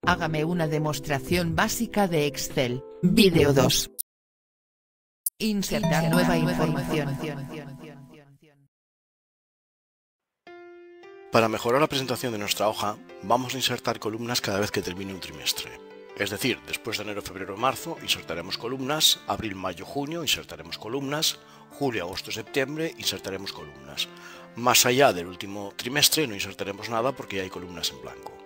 Hágame una demostración básica de Excel. Vídeo 2. Insertar nueva información. Para mejorar la presentación de nuestra hoja, vamos a insertar columnas cada vez que termine un trimestre. Es decir, después de enero, febrero, marzo, insertaremos columnas, abril, mayo, junio, insertaremos columnas, julio, agosto, septiembre, insertaremos columnas. Más allá del último trimestre no insertaremos nada porque ya hay columnas en blanco.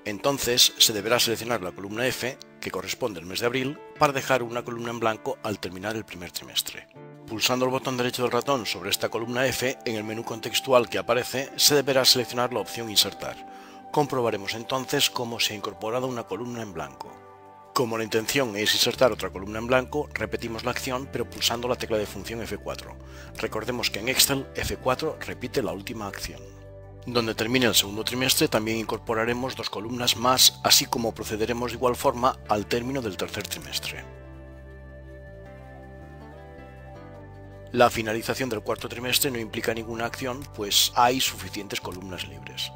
Entonces se deberá seleccionar la columna F, que corresponde al mes de abril, para dejar una columna en blanco al terminar el primer trimestre. Pulsando el botón derecho del ratón sobre esta columna F, en el menú contextual que aparece, se deberá seleccionar la opción Insertar. Comprobaremos entonces cómo se ha incorporado una columna en blanco. Como la intención es insertar otra columna en blanco, repetimos la acción pero pulsando la tecla de función F4. Recordemos que en Excel F4 repite la última acción. Donde termine el segundo trimestre también incorporaremos dos columnas más, así como procederemos de igual forma al término del tercer trimestre. La finalización del cuarto trimestre no implica ninguna acción, pues hay suficientes columnas libres.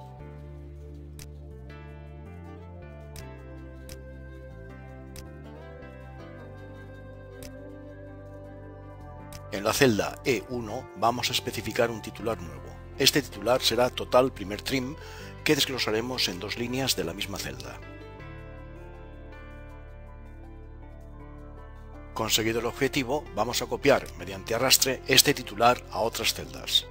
En la celda E1 vamos a especificar un titular nuevo. Este titular será Total Primer Trim, que desglosaremos en dos líneas de la misma celda. Conseguido el objetivo, vamos a copiar mediante arrastre este titular a otras celdas.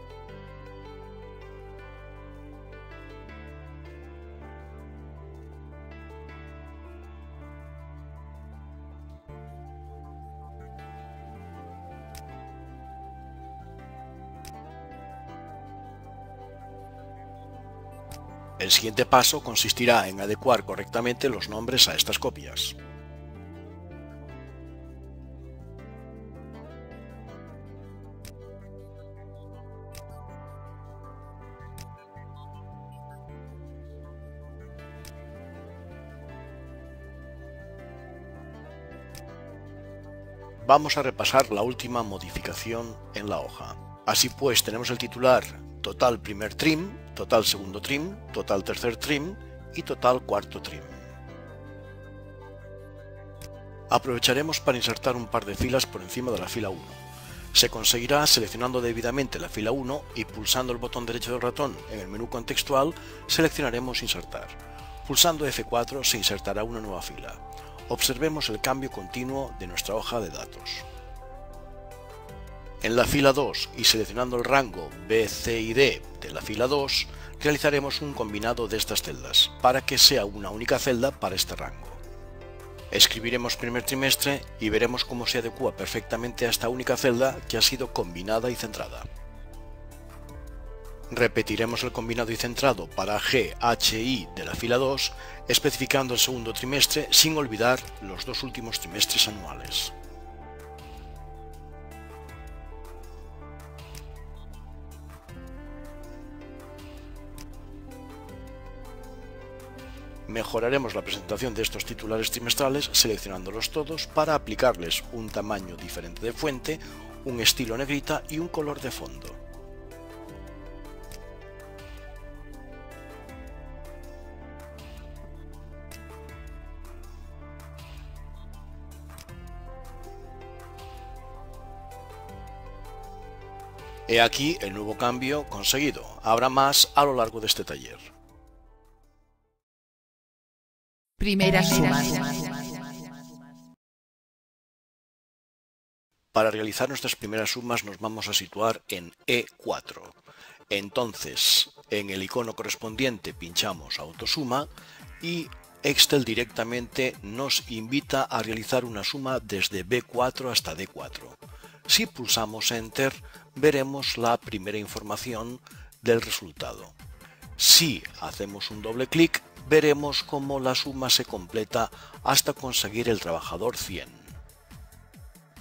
El siguiente paso consistirá en adecuar correctamente los nombres a estas copias. Vamos a repasar la última modificación en la hoja. Así pues, tenemos el titular Total Primer Trim, Total Segundo Trim, Total Tercer Trim y Total Cuarto Trim. Aprovecharemos para insertar un par de filas por encima de la fila 1. Se conseguirá seleccionando debidamente la fila 1 y pulsando el botón derecho del ratón en el menú contextual seleccionaremos Insertar. Pulsando F4 se insertará una nueva fila. Observemos el cambio continuo de nuestra hoja de datos. En la fila 2 y seleccionando el rango B, C y D de la fila 2, realizaremos un combinado de estas celdas para que sea una única celda para este rango. Escribiremos primer trimestre y veremos cómo se adecua perfectamente a esta única celda que ha sido combinada y centrada. Repetiremos el combinado y centrado para G, H y I de la fila 2, especificando el segundo trimestre sin olvidar los dos últimos trimestres anuales. Mejoraremos la presentación de estos titulares trimestrales seleccionándolos todos para aplicarles un tamaño diferente de fuente, un estilo negrita y un color de fondo. He aquí el nuevo cambio conseguido. Habrá más a lo largo de este taller. Primeras sumas. Para realizar nuestras primeras sumas nos vamos a situar en E4. Entonces, en el icono correspondiente pinchamos Autosuma y Excel directamente nos invita a realizar una suma desde B4 hasta D4. Si pulsamos Enter, veremos la primera información del resultado. Si hacemos un doble clic, veremos cómo la suma se completa hasta conseguir el trabajador 100.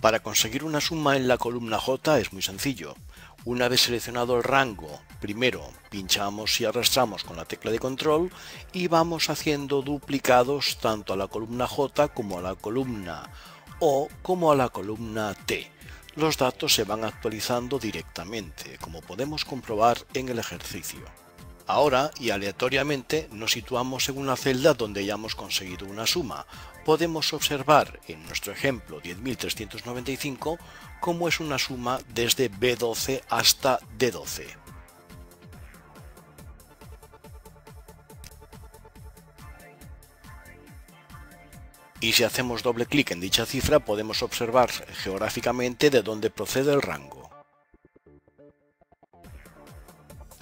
Para conseguir una suma en la columna J es muy sencillo. Una vez seleccionado el rango, primero pinchamos y arrastramos con la tecla de control y vamos haciendo duplicados tanto a la columna J como a la columna O como a la columna T. Los datos se van actualizando directamente, como podemos comprobar en el ejercicio. Ahora, y aleatoriamente, nos situamos en una celda donde ya hemos conseguido una suma. Podemos observar en nuestro ejemplo 10.395 cómo es una suma desde B12 hasta D12. Y si hacemos doble clic en dicha cifra podemos observar geográficamente de dónde procede el rango.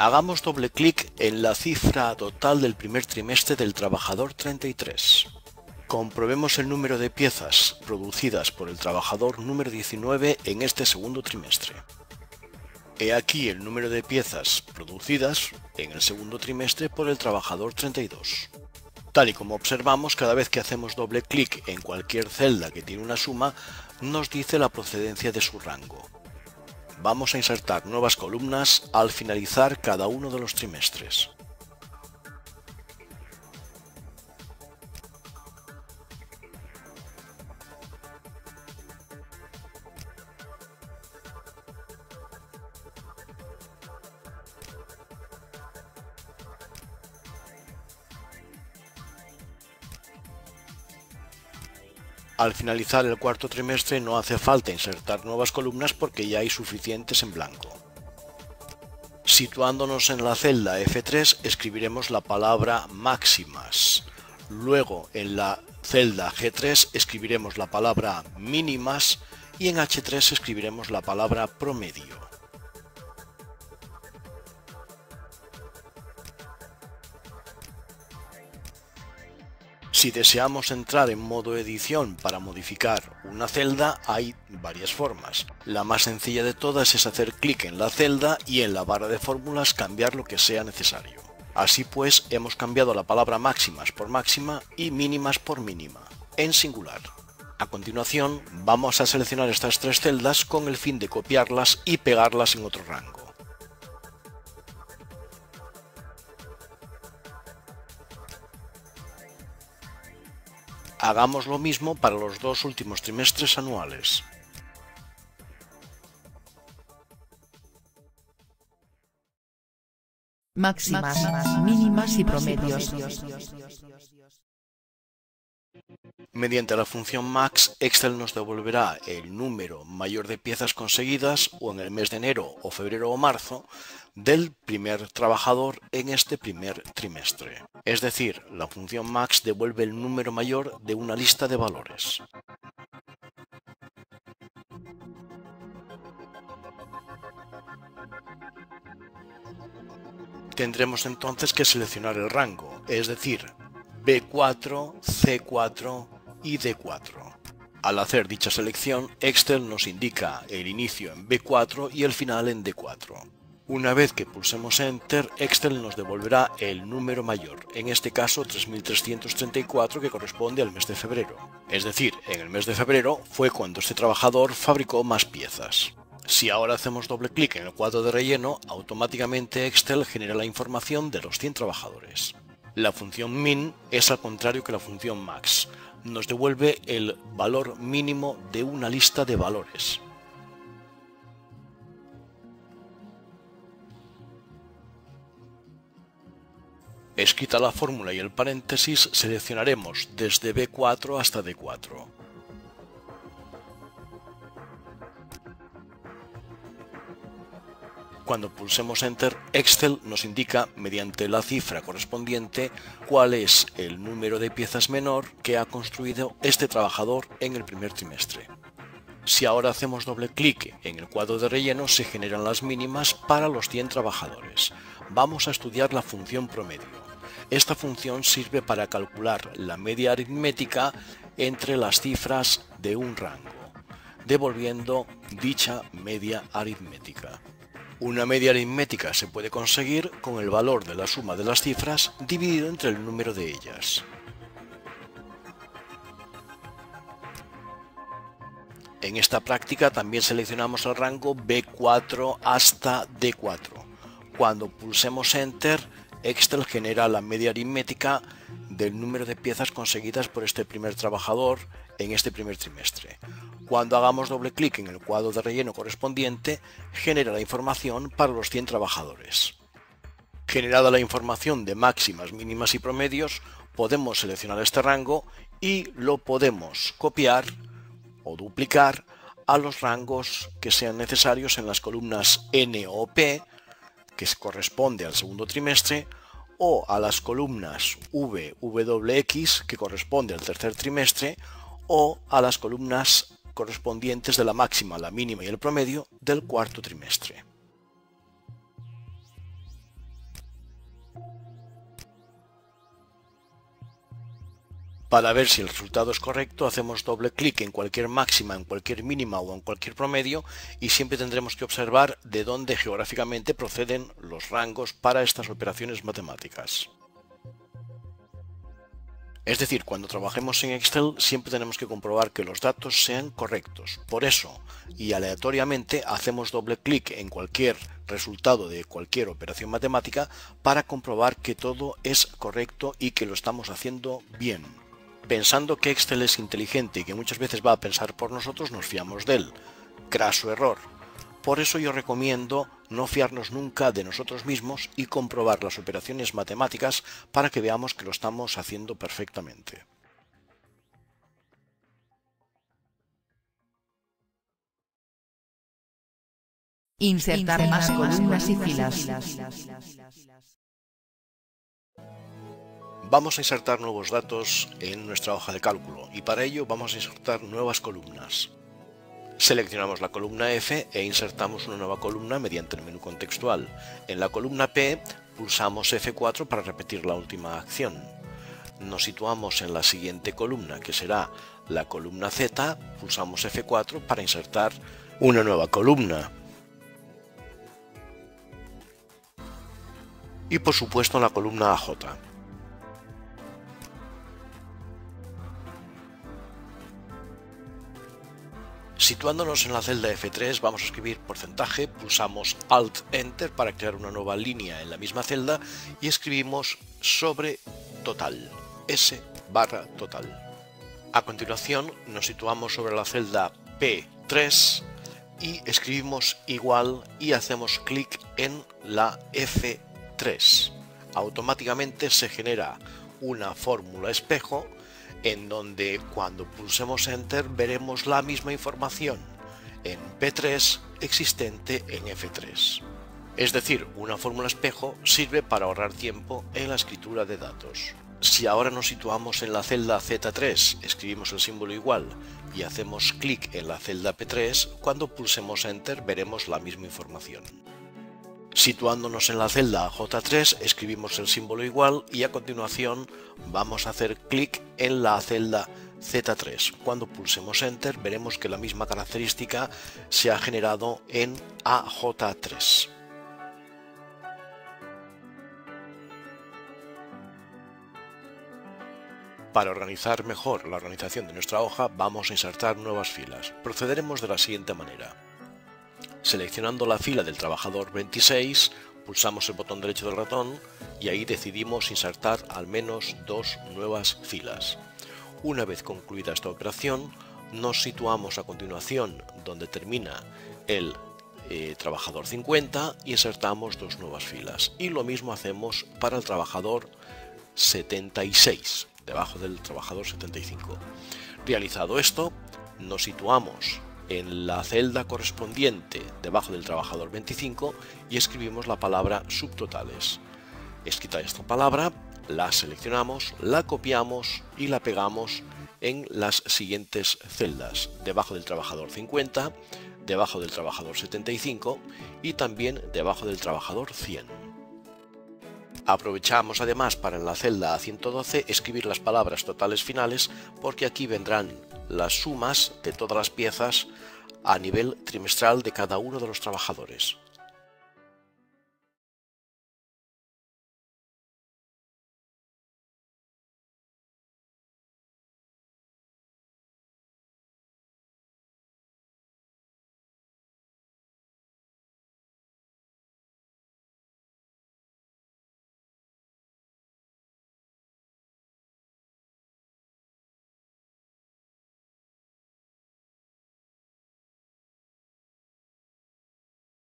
Hagamos doble clic en la cifra total del primer trimestre del trabajador 33. Comprobemos el número de piezas producidas por el trabajador número 19 en este segundo trimestre. He aquí el número de piezas producidas en el segundo trimestre por el trabajador 32. Tal y como observamos, cada vez que hacemos doble clic en cualquier celda que tiene una suma, nos dice la procedencia de su rango. Vamos a insertar nuevas columnas al finalizar cada uno de los trimestres. Al finalizar el cuarto trimestre no hace falta insertar nuevas columnas porque ya hay suficientes en blanco. Situándonos en la celda F3 escribiremos la palabra máximas. Luego en la celda G3 escribiremos la palabra mínimas y en H3 escribiremos la palabra promedio. Si deseamos entrar en modo edición para modificar una celda, hay varias formas. La más sencilla de todas es hacer clic en la celda y en la barra de fórmulas cambiar lo que sea necesario. Así pues, hemos cambiado la palabra máximas por máxima y mínimas por mínima, en singular. A continuación, vamos a seleccionar estas tres celdas con el fin de copiarlas y pegarlas en otro rango. Hagamos lo mismo para los dos últimos trimestres anuales. Máximas, mínimas y promedios. Mediante la función max, Excel nos devolverá el número mayor de piezas conseguidas o en el mes de enero o febrero o marzo del primer trabajador en este primer trimestre. Es decir, la función max devuelve el número mayor de una lista de valores. Tendremos entonces que seleccionar el rango, es decir, B4, C4 y D4. Al hacer dicha selección, Excel nos indica el inicio en B4 y el final en D4. Una vez que pulsemos Enter, Excel nos devolverá el número mayor, en este caso 3.334, que corresponde al mes de febrero. Es decir, en el mes de febrero fue cuando este trabajador fabricó más piezas. Si ahora hacemos doble clic en el cuadro de relleno, automáticamente Excel genera la información de los 100 trabajadores. La función min es al contrario que la función max. Nos devuelve el valor mínimo de una lista de valores. Escrita la fórmula y el paréntesis, seleccionaremos desde B4 hasta D4. Cuando pulsemos Enter, Excel nos indica mediante la cifra correspondiente cuál es el número de piezas menor que ha construido este trabajador en el primer trimestre. Si ahora hacemos doble clic en el cuadro de relleno, se generan las mínimas para los 100 trabajadores. Vamos a estudiar la función promedio. Esta función sirve para calcular la media aritmética entre las cifras de un rango, devolviendo dicha media aritmética. Una media aritmética se puede conseguir con el valor de la suma de las cifras dividido entre el número de ellas. En esta práctica también seleccionamos el rango B4 hasta D4. Cuando pulsemos Enter, Excel genera la media aritmética del número de piezas conseguidas por este primer trabajador en este primer trimestre. Cuando hagamos doble clic en el cuadro de relleno correspondiente, genera la información para los 100 trabajadores. Generada la información de máximas, mínimas y promedios, podemos seleccionar este rango y lo podemos copiar o duplicar a los rangos que sean necesarios en las columnas N o P, que corresponde al segundo trimestre, o a las columnas V, W, X, que corresponde al tercer trimestre, o a las columnas correspondientes de la máxima, la mínima y el promedio del cuarto trimestre. Para ver si el resultado es correcto, hacemos doble clic en cualquier máxima, en cualquier mínima o en cualquier promedio y siempre tendremos que observar de dónde geográficamente proceden los rangos para estas operaciones matemáticas. Es decir, cuando trabajemos en Excel siempre tenemos que comprobar que los datos sean correctos. Por eso, y aleatoriamente, hacemos doble clic en cualquier resultado de cualquier operación matemática para comprobar que todo es correcto y que lo estamos haciendo bien. Pensando que Excel es inteligente y que muchas veces va a pensar por nosotros, nos fiamos de él. Craso error. Por eso yo recomiendo no fiarnos nunca de nosotros mismos y comprobar las operaciones matemáticas para que veamos que lo estamos haciendo perfectamente. Insertar más columnas y filas. Vamos a insertar nuevos datos en nuestra hoja de cálculo y para ello vamos a insertar nuevas columnas. Seleccionamos la columna F e insertamos una nueva columna mediante el menú contextual. En la columna P pulsamos F4 para repetir la última acción. Nos situamos en la siguiente columna, que será la columna Z, pulsamos F4 para insertar una nueva columna. Y por supuesto en la columna AJ. Situándonos en la celda F3 vamos a escribir porcentaje, pulsamos Alt Enter para crear una nueva línea en la misma celda y escribimos sobre total, S barra total. A continuación nos situamos sobre la celda P3 y escribimos igual y hacemos clic en la F3. Automáticamente se genera una fórmula espejo en donde cuando pulsemos Enter veremos la misma información en P3 existente en F3. Es decir, una fórmula espejo sirve para ahorrar tiempo en la escritura de datos. Si ahora nos situamos en la celda Z3, escribimos el símbolo igual y hacemos clic en la celda P3, cuando pulsemos Enter veremos la misma información. Situándonos en la celda J3 escribimos el símbolo igual y a continuación vamos a hacer clic en la celda Z3. Cuando pulsemos Enter veremos que la misma característica se ha generado en AJ3. Para organizar mejor la organización de nuestra hoja vamos a insertar nuevas filas. Procederemos de la siguiente manera. Seleccionando la fila del trabajador 26, pulsamos el botón derecho del ratón y ahí decidimos insertar al menos dos nuevas filas. Una vez concluida esta operación, nos situamos a continuación donde termina el trabajador 50 y insertamos dos nuevas filas. Y lo mismo hacemos para el trabajador 76, debajo del trabajador 75. Realizado esto, nos situamos en la celda correspondiente debajo del trabajador 25 y escribimos la palabra subtotales. Escrita esta palabra, la seleccionamos, la copiamos y la pegamos en las siguientes celdas, debajo del trabajador 50, debajo del trabajador 75 y también debajo del trabajador 100. Aprovechamos además para en la celda A112 escribir las palabras totales finales porque aquí vendrán las sumas de todas las piezas a nivel trimestral de cada uno de los trabajadores.